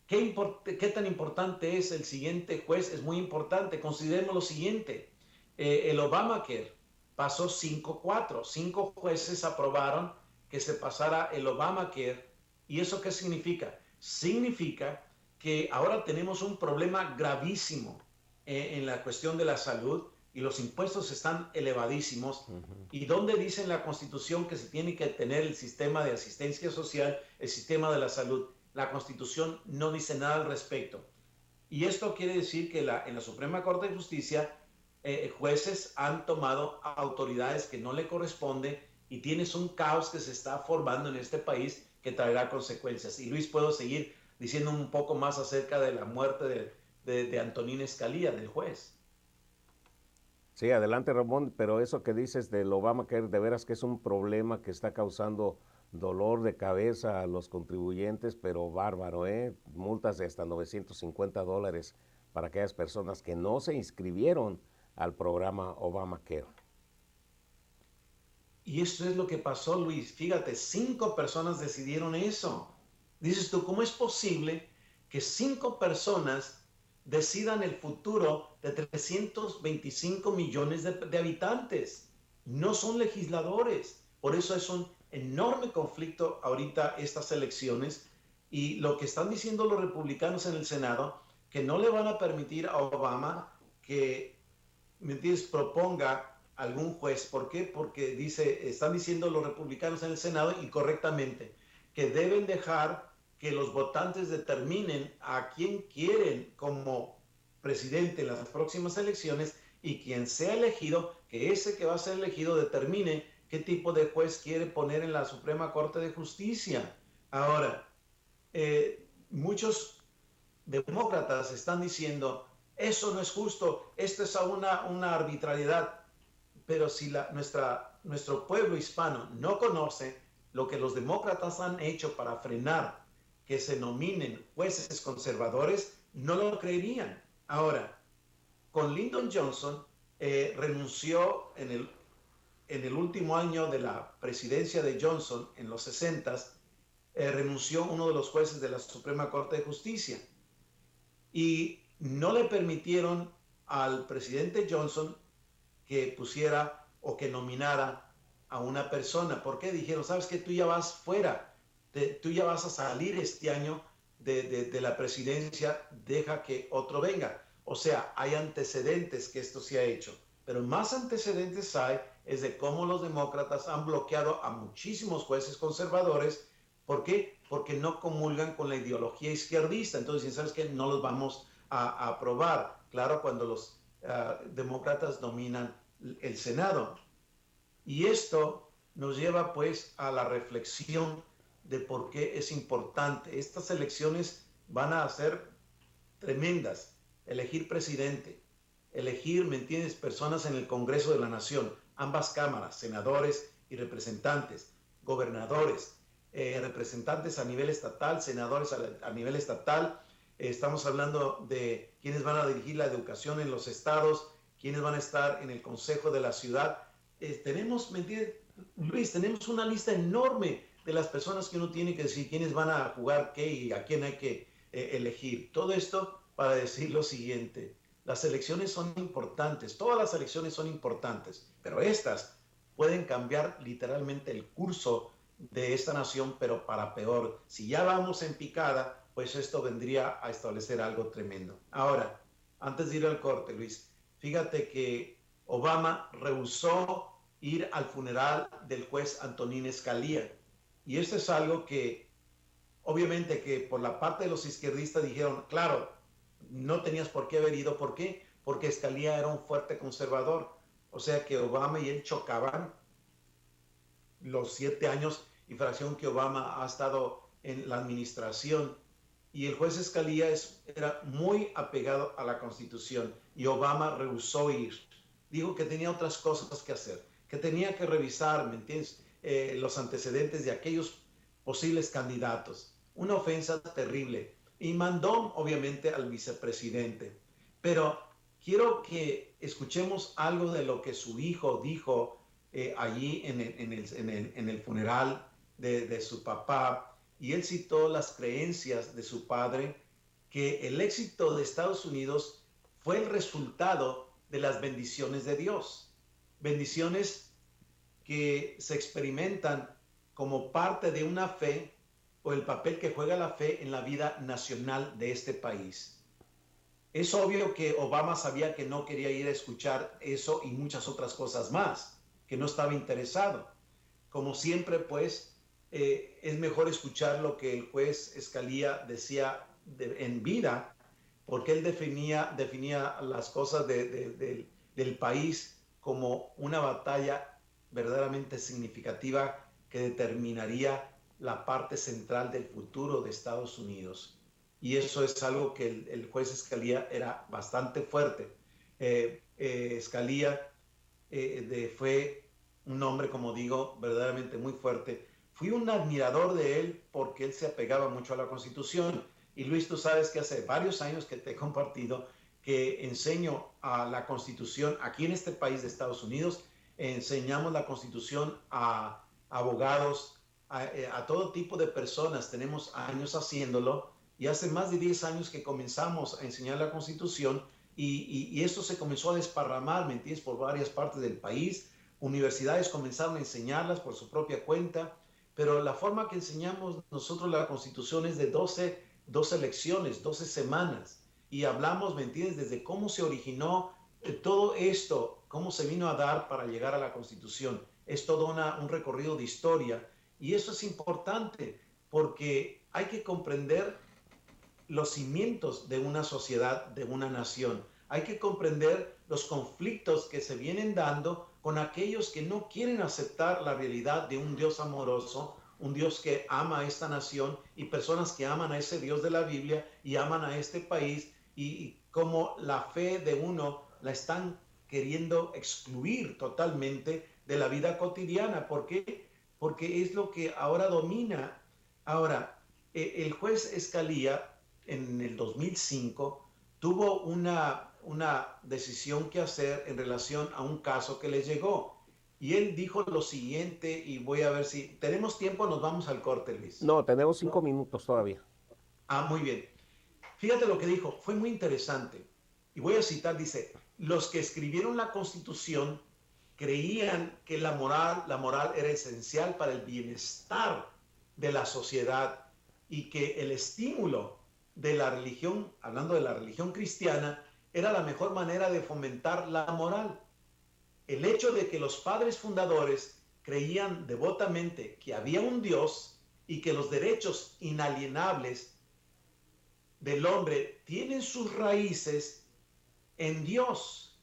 ¿Qué tan importante es el siguiente juez? Es muy importante. Consideremos lo siguiente. El Obamacare pasó 5-4. 5 jueces aprobaron que se pasara el Obamacare. ¿Y eso qué significa? Significa que ahora tenemos un problema gravísimo en la cuestión de la salud, y los impuestos están elevadísimos. ¿Y dónde dice en la Constitución que se tiene que tener el sistema de asistencia social, el sistema de la salud? La Constitución no dice nada al respecto. Y esto quiere decir que en la Suprema Corte de Justicia, jueces han tomado autoridades que no le corresponden, y tienes un caos que se está formando en este país que traerá consecuencias. Y Luis, puedo seguir diciendo un poco más acerca de la muerte de Antonín Scalia, del juez. Sí, adelante, Ramón, pero eso que dices del Obamacare, de veras que es un problema que está causando dolor de cabeza a los contribuyentes, pero bárbaro, ¿eh? Multas de hasta $950 para aquellas personas que no se inscribieron al programa Obamacare. Y eso es lo que pasó, Luis. Fíjate, 5 personas decidieron eso. Dices tú, ¿cómo es posible que 5 personas decidan el futuro de 325 millones de habitantes? No son legisladores. Por eso es un enorme conflicto ahorita estas elecciones, y lo que están diciendo los republicanos en el Senado, que no le van a permitir a Obama que, ¿me entiendes?, proponga algún juez. ¿Por qué? Porque están diciendo los republicanos en el Senado, y correctamente, que deben dejar que los votantes determinen a quién quieren como presidente en las próximas elecciones, y quien sea elegido, que ese que va a ser elegido determine qué tipo de juez quiere poner en la Suprema Corte de Justicia. Ahora, muchos demócratas están diciendo, eso no es justo, esto es una arbitrariedad. Pero si nuestro pueblo hispano no conoce lo que los demócratas han hecho para frenar que se nominen jueces conservadores, no lo creerían. Ahora, con Lyndon Johnson renunció en el último año de la presidencia de Johnson, en los 60s, renunció uno de los jueces de la Suprema Corte de Justicia. y no le permitieron al presidente Johnson que pusiera o que nominara a una persona. ¿Por qué? Dijeron, sabes que tú ya vas fuera, tú ya vas a salir este año de la presidencia, deja que otro venga. O sea, hay antecedentes que esto se ha hecho, pero más antecedentes hay es de cómo los demócratas han bloqueado a muchísimos jueces conservadores. ¿Por qué? Porque no comulgan con la ideología izquierdista. Entonces, ¿sabes qué? No los vamos a aprobar. Claro, cuando los demócratas dominan el Senado. Y esto nos lleva pues a la reflexión de por qué es importante. Estas elecciones van a ser tremendas. Elegir presidente, elegir, ¿me entiendes?, personas en el Congreso de la Nación, ambas cámaras, senadores y representantes, gobernadores, representantes a nivel estatal, senadores a nivel estatal. Estamos hablando de quienes van a dirigir la educación en los estados, quienes van a estar en el consejo de la ciudad. Tenemos, ¿me entiendes, Luis? Tenemos una lista enorme de las personas que uno tiene que decir quiénes van a jugar qué y a quién hay que elegir. Todo esto para decir lo siguiente: las elecciones son importantes, todas las elecciones son importantes, pero estas pueden cambiar literalmente el curso de esta nación, pero para peor. Si ya vamos en picada, pues esto vendría a establecer algo tremendo. Ahora, antes de ir al corte, Luis, fíjate que Obama rehusó ir al funeral del juez Antonin Scalia. Y esto es algo que, obviamente, que por la parte de los izquierdistas dijeron, claro, no tenías por qué haber ido. ¿Por qué? Porque Scalia era un fuerte conservador. O sea que Obama y él chocaban los 7 años y fracción que Obama ha estado en la administración. Y el juez Scalia era muy apegado a la Constitución y Obama rehusó ir. Dijo que tenía otras cosas que hacer, que tenía que revisar, ¿me entiendes?, los antecedentes de aquellos posibles candidatos. Una ofensa terrible. Y mandó, obviamente, al vicepresidente. Pero quiero que escuchemos algo de lo que su hijo dijo allí en el funeral de su papá. Y él citó las creencias de su padre, que el éxito de Estados Unidos fue el resultado de las bendiciones de Dios. Bendiciones que se experimentan como parte de una fe o el papel que juega la fe en la vida nacional de este país. Es obvio que Obama sabía que no quería ir a escuchar eso y muchas otras cosas más, que no estaba interesado. Como siempre, pues, es mejor escuchar lo que el juez Scalia decía en vida, porque él definía las cosas del país como una batalla verdaderamente significativa que determinaría la parte central del futuro de Estados Unidos. Y eso es algo que el juez Scalia era bastante fuerte. Scalia fue un hombre, como digo, verdaderamente muy fuerte. Fui un admirador de él porque él se apegaba mucho a la Constitución. Y Luis, tú sabes que hace varios años que te he compartido que enseño a la Constitución aquí en este país de Estados Unidos. Enseñamos la Constitución a abogados, a todo tipo de personas. Tenemos años haciéndolo y hace más de 10 años que comenzamos a enseñar la Constitución y esto se comenzó a desparramar, ¿me entiendes?, por varias partes del país. Universidades comenzaron a enseñarlas por su propia cuenta, pero la forma que enseñamos nosotros la Constitución es de 12 lecciones, 12 semanas, y hablamos, ¿me entiendes?, desde cómo se originó todo esto, cómo se vino a dar para llegar a la Constitución. Es todo un recorrido de historia, y eso es importante porque hay que comprender los cimientos de una sociedad, de una nación. Hay que comprender los conflictos que se vienen dando con aquellos que no quieren aceptar la realidad de un Dios amoroso, un Dios que ama a esta nación y personas que aman a ese Dios de la Biblia y aman a este país, y como la fe de uno la están queriendo excluir totalmente de la vida cotidiana. ¿Por qué? Porque es lo que ahora domina. Ahora, el juez Scalia en el 2005 tuvo una decisión que hacer en relación a un caso que le llegó. Y él dijo lo siguiente, y voy a ver si tenemos tiempo, nos vamos al corte, Luis. No, tenemos 5 minutos todavía. Muy bien. Fíjate lo que dijo, fue muy interesante. Y voy a citar, dice, los que escribieron la Constitución creían que la moral era esencial para el bienestar de la sociedad y que el estímulo de la religión, hablando de la religión cristiana, era la mejor manera de fomentar la moral. El hecho de que los padres fundadores creían devotamente que había un Dios y que los derechos inalienables del hombre tienen sus raíces en Dios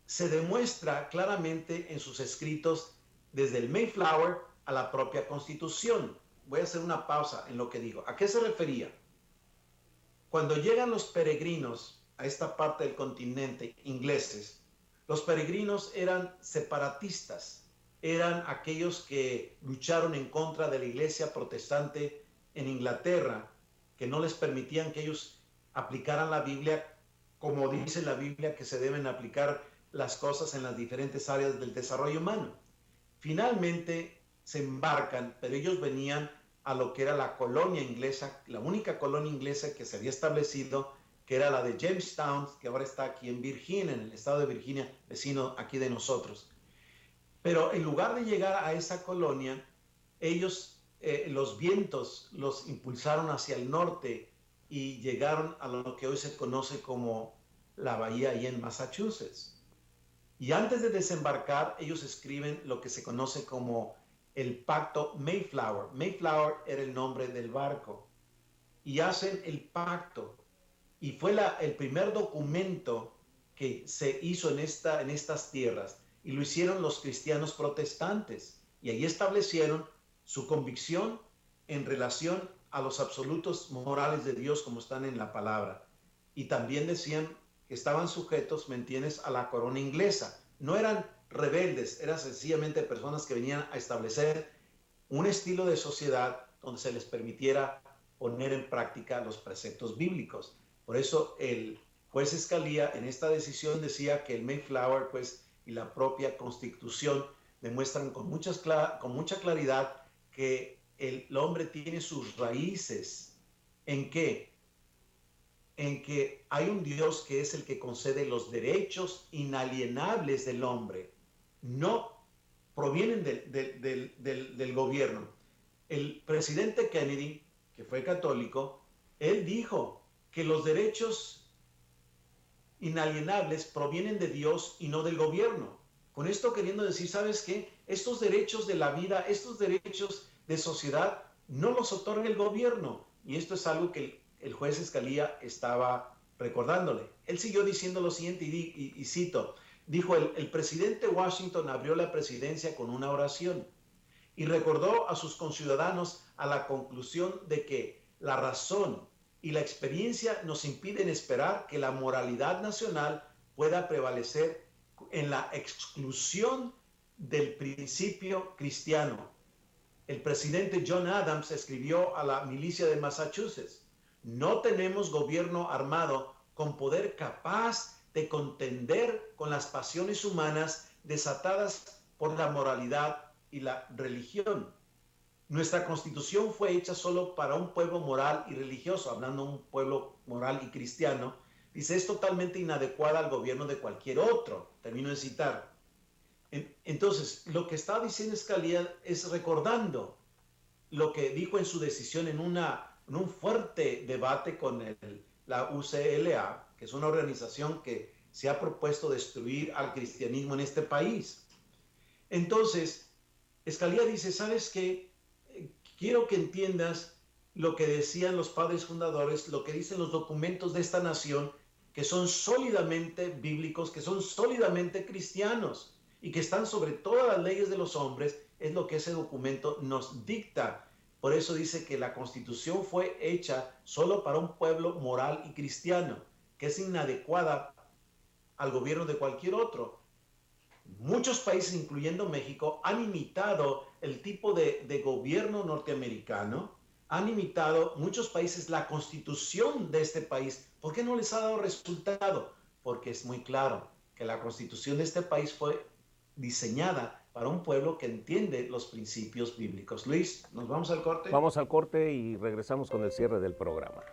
se demuestra claramente en sus escritos desde el Mayflower a la propia Constitución. Voy a hacer una pausa en lo que digo. ¿A qué se refería? Cuando llegan los peregrinos a esta parte del continente, ingleses, los peregrinos eran separatistas, eran aquellos que lucharon en contra de la iglesia protestante en Inglaterra, que no les permitían que ellos aplicaran la Biblia como dice la Biblia que se deben aplicar las cosas en las diferentes áreas del desarrollo humano. Finalmente se embarcan, pero ellos venían a lo que era la colonia inglesa, la única colonia inglesa que se había establecido, que era la de Jamestown, que ahora está aquí en Virginia, en el estado de Virginia, vecino aquí de nosotros. Pero en lugar de llegar a esa colonia, ellos, los vientos los impulsaron hacia el norte y llegaron a lo que hoy se conoce como la bahía ahí en Massachusetts. Y antes de desembarcar, ellos escriben lo que se conoce como el pacto Mayflower. Mayflower era el nombre del barco. Y hacen el pacto. Y fue el primer documento que se hizo en estas tierras. Y lo hicieron los cristianos protestantes. Y ahí establecieron su convicción en relación a los absolutos morales de Dios como están en la palabra. Y también decían que estaban sujetos, ¿me entiendes?, a la corona inglesa. No eran rebeldes, eran sencillamente personas que venían a establecer un estilo de sociedad donde se les permitiera poner en práctica los preceptos bíblicos. Por eso el juez Scalia en esta decisión decía que el Mayflower, pues, y la propia Constitución demuestran con mucha claridad que el hombre tiene sus raíces. ¿En qué? En que hay un Dios que es el que concede los derechos inalienables del hombre. No provienen del gobierno. El presidente Kennedy, que fue católico, él dijo que los derechos inalienables provienen de Dios y no del gobierno. Con esto queriendo decir, ¿sabes qué? Estos derechos de la vida, estos derechos de sociedad, no los otorga el gobierno. Y esto es algo que el juez Scalia estaba recordándole. Él siguió diciendo lo siguiente, y cito, dijo, el presidente Washington abrió la presidencia con una oración y recordó a sus conciudadanos a la conclusión de que la razón y la experiencia nos impiden esperar que la moralidad nacional pueda prevalecer en la exclusión del principio cristiano. El presidente John Adams escribió a la milicia de Massachusetts: no tenemos gobierno armado con poder capaz de contender con las pasiones humanas desatadas por la moralidad y la religión. Nuestra constitución fue hecha solo para un pueblo moral y religioso, hablando de un pueblo moral y cristiano. Dice, es totalmente inadecuada al gobierno de cualquier otro. Termino de citar. Entonces, lo que está diciendo Scalia es recordando lo que dijo en su decisión en un fuerte debate con la UCLA, que es una organización que se ha propuesto destruir al cristianismo en este país. Entonces, Scalia dice, ¿sabes qué? Quiero que entiendas lo que decían los padres fundadores, lo que dicen los documentos de esta nación, que son sólidamente bíblicos, que son sólidamente cristianos y que están sobre todas las leyes de los hombres, es lo que ese documento nos dicta. Por eso dice que la Constitución fue hecha solo para un pueblo moral y cristiano, que es inadecuada al gobierno de cualquier otro. Muchos países, incluyendo México, han imitado el tipo de gobierno norteamericano, han imitado muchos países la Constitución de este país. ¿Por qué no les ha dado resultado? Porque es muy claro que la Constitución de este país fue diseñada para un pueblo que entiende los principios bíblicos. Luis, ¿nos vamos al corte? Vamos al corte y regresamos con el cierre del programa.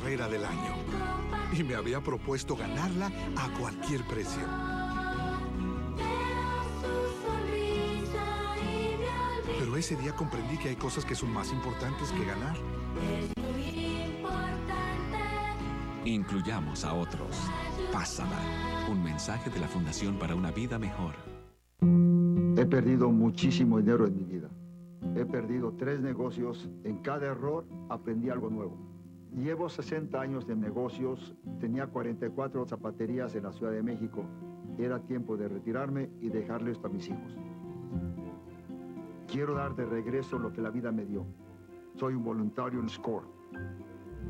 carrera del año. Y me había propuesto ganarla a cualquier precio. Pero ese día comprendí que hay cosas que son más importantes que ganar. Incluyamos a otros. Pásala. Un mensaje de la Fundación para una Vida Mejor. He perdido muchísimo dinero en mi vida. He perdido 3 negocios. En cada error aprendí algo nuevo. Llevo 60 años de negocios. Tenía 44 zapaterías en la Ciudad de México. Era tiempo de retirarme y dejarle esto a mis hijos. Quiero dar de regreso lo que la vida me dio. Soy un voluntario en SCORE.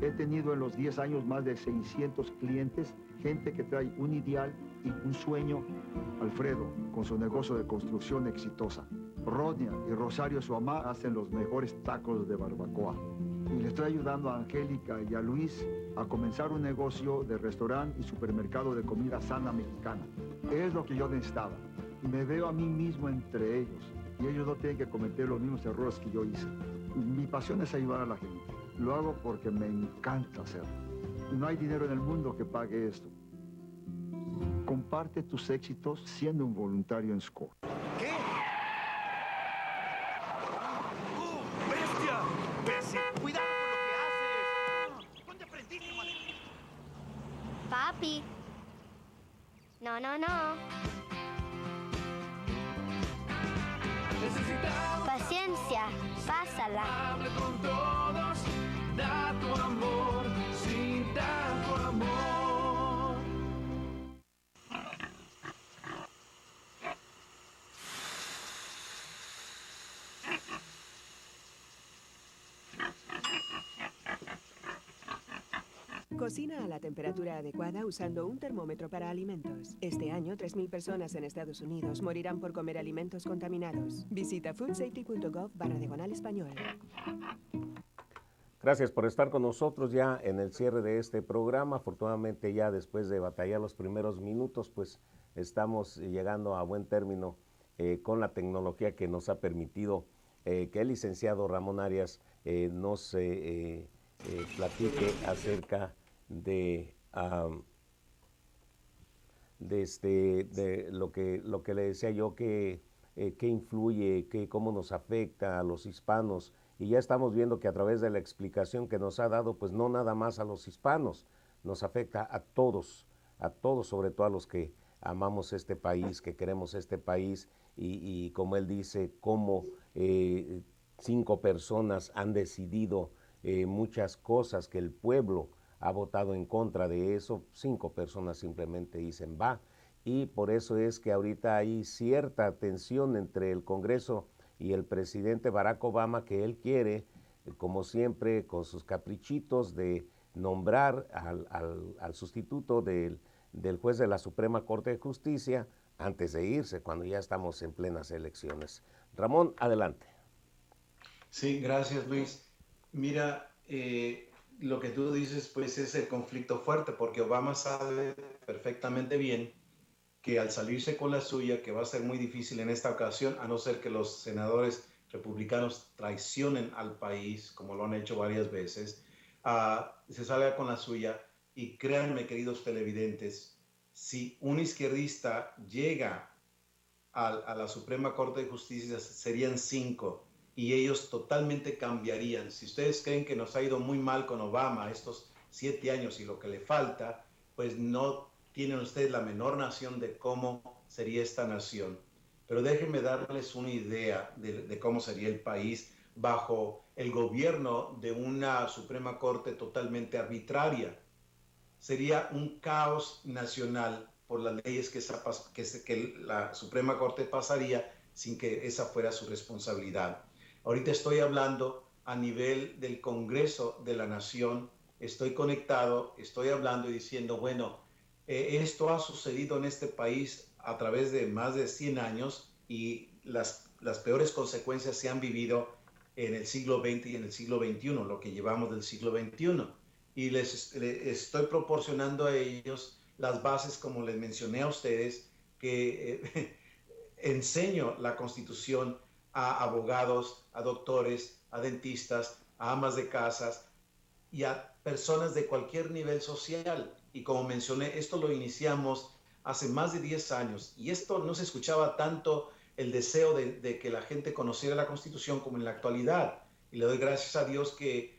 He tenido en los 10 años más de 600 clientes, gente que trae un ideal y un sueño. Alfredo, con su negocio de construcción exitosa. Rodnia y Rosario, su mamá, hacen los mejores tacos de barbacoa. Y le estoy ayudando a Angélica y a Luis a comenzar un negocio de restaurante y supermercado de comida sana mexicana. Es lo que yo necesitaba. Y me veo a mí mismo entre ellos. Y ellos no tienen que cometer los mismos errores que yo hice. Mi pasión es ayudar a la gente. Lo hago porque me encanta hacerlo. No hay dinero en el mundo que pague esto. Comparte tus éxitos siendo un voluntario en SCORE. ¿Qué? ¡Bestia! ¡Bestia! ¡Cuidado con lo que haces! ¿Dónde aprendiste, madre? Papi. No, no, no. Necesitamos Paciencia. Pásala. hable con todos. Da tu amor sin tanto amor. Cocina a la temperatura adecuada usando un termómetro para alimentos. Este año, 3.000 personas en Estados Unidos morirán por comer alimentos contaminados. Visita foodsafety.gov/español. Gracias por estar con nosotros ya en el cierre de este programa. Afortunadamente ya después de batallar los primeros minutos, pues estamos llegando a buen término con la tecnología que nos ha permitido que el licenciado Ramón Arias nos platique acerca de lo que le decía yo, que influye, cómo nos afecta a los hispanos. Y ya estamos viendo que a través de la explicación que nos ha dado, pues no nada más a los hispanos, nos afecta a todos, sobre todo a los que amamos este país, que queremos este país, y como él dice, cómo 5 personas han decidido muchas cosas que el pueblo ha votado en contra de eso. 5 personas simplemente dicen va, y por eso es que ahorita hay cierta tensión entre el Congreso y el presidente Barack Obama, que él quiere, como siempre, con sus caprichitos de nombrar al sustituto del juez de la Suprema Corte de Justicia antes de irse, cuando ya estamos en plenas elecciones. Ramón, adelante. Sí, gracias, Luis. Mira, lo que tú dices, pues es el conflicto fuerte, porque Obama sabe perfectamente bien que al salirse con la suya, que va a ser muy difícil en esta ocasión, a no ser que los senadores republicanos traicionen al país, como lo han hecho varias veces, se salga con la suya. Y créanme, queridos televidentes, si un izquierdista llega a la Suprema Corte de Justicia, serían 5, y ellos totalmente cambiarían. Si ustedes creen que nos ha ido muy mal con Obama estos 7 años y lo que le falta, pues no tienen ustedes la menor noción de cómo sería esta nación. Pero déjenme darles una idea de cómo sería el país bajo el gobierno de una Suprema Corte totalmente arbitraria. Sería un caos nacional por las leyes que la Suprema Corte pasaría sin que esa fuera su responsabilidad. Ahorita estoy hablando a nivel del Congreso de la Nación, estoy conectado, estoy hablando y diciendo, bueno, esto ha sucedido en este país a través de más de 100 años y las peores consecuencias se han vivido en el siglo XX y en el siglo XXI, lo que llevamos del siglo XXI. Y les estoy proporcionando a ellos las bases, como les mencioné a ustedes, que enseño la Constitución a abogados, a doctores, a dentistas, a amas de casas, y a personas de cualquier nivel social. Y como mencioné, esto lo iniciamos hace más de 10 años y esto no se escuchaba tanto el deseo de que la gente conociera la Constitución como en la actualidad. Y le doy gracias a Dios que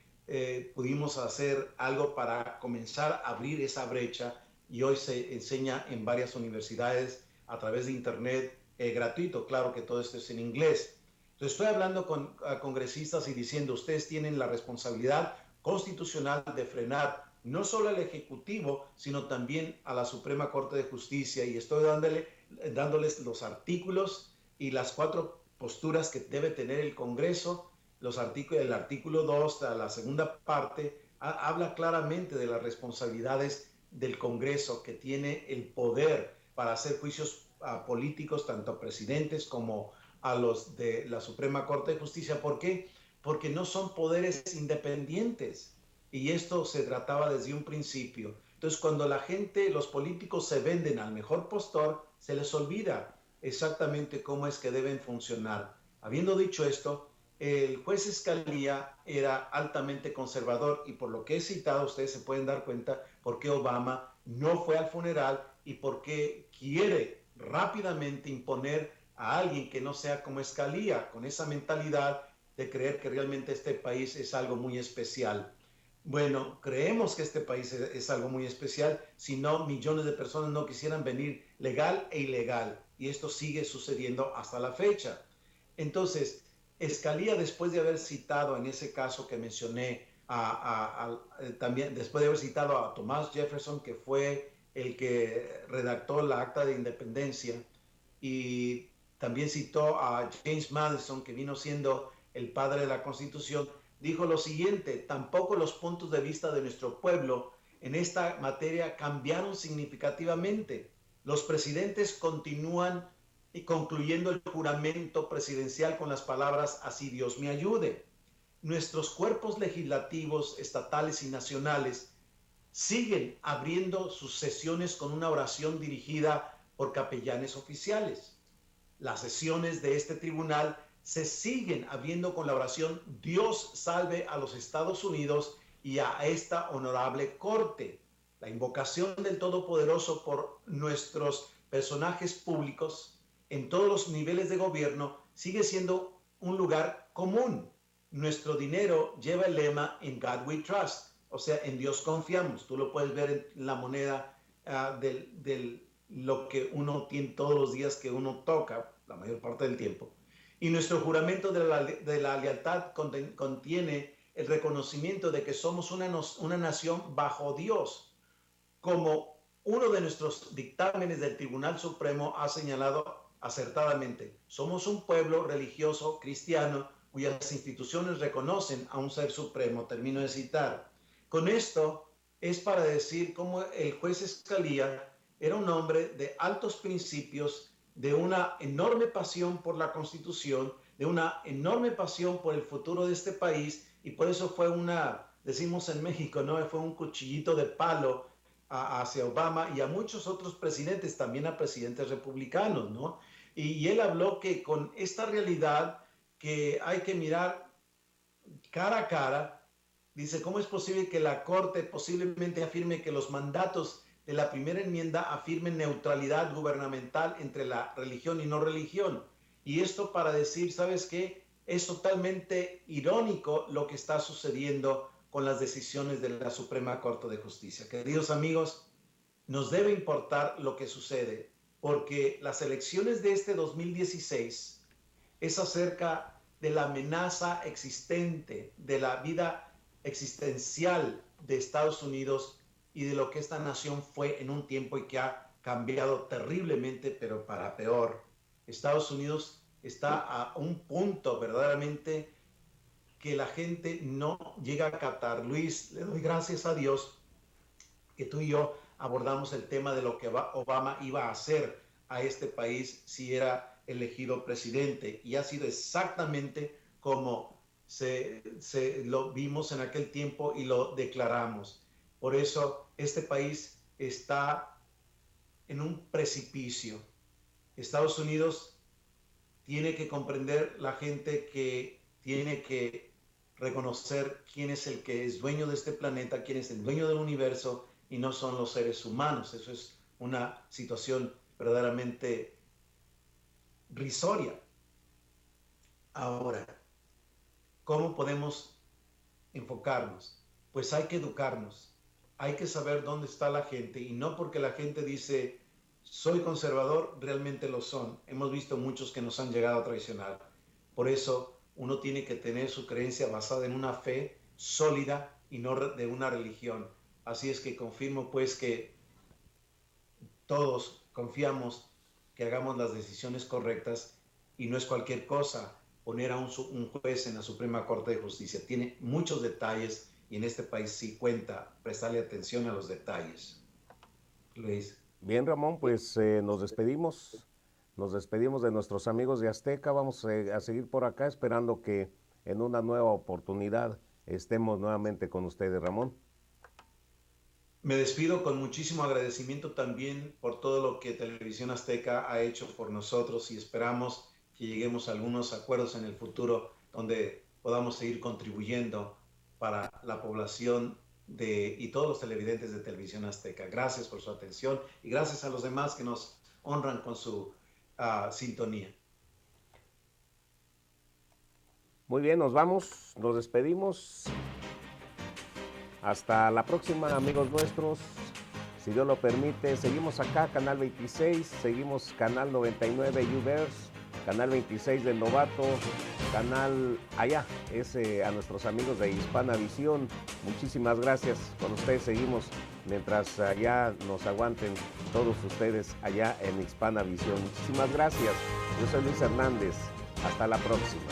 pudimos hacer algo para comenzar a abrir esa brecha y hoy se enseña en varias universidades a través de internet gratuito. Claro que todo esto es en inglés. Entonces estoy hablando con congresistas y diciendo, ustedes tienen la responsabilidad constitucional de frenar no solo al Ejecutivo, sino también a la Suprema Corte de Justicia, y estoy dándoles los artículos y las 4 posturas que debe tener el Congreso. El artículo 2, la segunda parte, habla claramente de las responsabilidades del Congreso, que tiene el poder para hacer juicios políticos tanto a presidentes como a los de la Suprema Corte de Justicia. ¿Por qué? Porque no son poderes independientes. Y esto se trataba desde un principio. Entonces, cuando la gente, los políticos se venden al mejor postor, se les olvida exactamente cómo es que deben funcionar. Habiendo dicho esto, el juez Scalia era altamente conservador y por lo que he citado, ustedes se pueden dar cuenta por qué Obama no fue al funeral y por qué quiere rápidamente imponer a alguien que no sea como Scalia, con esa mentalidad de creer que realmente este país es algo muy especial. Bueno, creemos que este país es algo muy especial, si no millones de personas no quisieran venir legal e ilegal, y esto sigue sucediendo hasta la fecha. Entonces, Scalia, después de haber citado en ese caso que mencioné, también después de haber citado a Thomas Jefferson, que fue el que redactó la Acta de Independencia, y también citó a James Madison, que vino siendo el padre de la Constitución, dijo lo siguiente: tampoco los puntos de vista de nuestro pueblo en esta materia cambiaron significativamente. Los presidentes continúan concluyendo el juramento presidencial con las palabras "así Dios me ayude". Nuestros cuerpos legislativos, estatales y nacionales siguen abriendo sus sesiones con una oración dirigida por capellanes oficiales. Las sesiones de este tribunal se siguen abriendo con la oración "Dios salve a los Estados Unidos y a esta honorable corte". La invocación del Todopoderoso por nuestros personajes públicos en todos los niveles de gobierno sigue siendo un lugar común. Nuestro dinero lleva el lema "In God we trust", o sea, en Dios confiamos. Tú lo puedes ver en la moneda de lo que uno tiene todos los días que uno toca, la mayor parte del tiempo. Y nuestro juramento de la lealtad contiene el reconocimiento de que somos una nación bajo Dios. Como uno de nuestros dictámenes del Tribunal Supremo ha señalado acertadamente, somos un pueblo religioso cristiano cuyas instituciones reconocen a un ser supremo. Termino de citar. Con esto es para decir cómo el juez Scalia era un hombre de altos principios, de una enorme pasión por la Constitución, de una enorme pasión por el futuro de este país, y por eso fue decimos en México, ¿no? Fue un cuchillito de palo hacia Obama y a muchos otros presidentes, también a presidentes republicanos, ¿no? Y él habló que con esta realidad que hay que mirar cara a cara, dice, ¿cómo es posible que la Corte posiblemente afirme que los mandatos de la primera enmienda afirmen neutralidad gubernamental entre la religión y no religión? Y esto para decir, ¿sabes qué? Es totalmente irónico lo que está sucediendo con las decisiones de la Suprema Corte de Justicia. Queridos amigos, nos debe importar lo que sucede, porque las elecciones de este 2016 es acerca de la amenaza existente, de la vida existencial de Estados Unidos y de lo que esta nación fue en un tiempo y que ha cambiado terriblemente, pero para peor. Estados Unidos está a un punto verdaderamente que la gente no llega a captar. Luis, le doy gracias a Dios que tú y yo abordamos el tema de lo que Obama iba a hacer a este país si era elegido presidente, y ha sido exactamente como lo vimos en aquel tiempo y lo declaramos. Por eso este país está en un precipicio. Estados Unidos tiene que comprender, la gente, que tiene que reconocer quién es el que es dueño de este planeta, quién es el dueño del universo, y no son los seres humanos. Eso es una situación verdaderamente risoria. Ahora, ¿cómo podemos enfocarnos? Pues hay que educarnos, hay que saber dónde está la gente, y no porque la gente dice soy conservador, realmente lo son. Hemos visto muchos que nos han llegado a traicionar. Por eso uno tiene que tener su creencia basada en una fe sólida y no de una religión. Así es que confirmo pues que todos confiamos que hagamos las decisiones correctas, y no es cualquier cosa poner a un juez en la Suprema Corte de Justicia. Tiene muchos detalles, y en este país sí cuenta prestarle atención a los detalles. Luis. Bien, Ramón, pues nos despedimos. Nos despedimos de nuestros amigos de Azteca. Vamos a seguir por acá esperando que en una nueva oportunidad estemos nuevamente con ustedes, Ramón. Me despido con muchísimo agradecimiento también por todo lo que Televisión Azteca ha hecho por nosotros, y esperamos que lleguemos a algunos acuerdos en el futuro donde podamos seguir contribuyendo para la población y todos los televidentes de Televisión Azteca. Gracias por su atención, y gracias a los demás que nos honran con su sintonía. Muy bien, nos vamos, nos despedimos. Hasta la próxima, amigos nuestros. Si Dios lo permite, seguimos acá, Canal 26, seguimos Canal 99 Uverse, Canal 26 del Novato, canal allá, a nuestros amigos de Hispana Visión. Muchísimas gracias. Con ustedes seguimos mientras allá nos aguanten todos ustedes allá en Hispana Visión. Muchísimas gracias. Yo soy Luis Hernández. Hasta la próxima.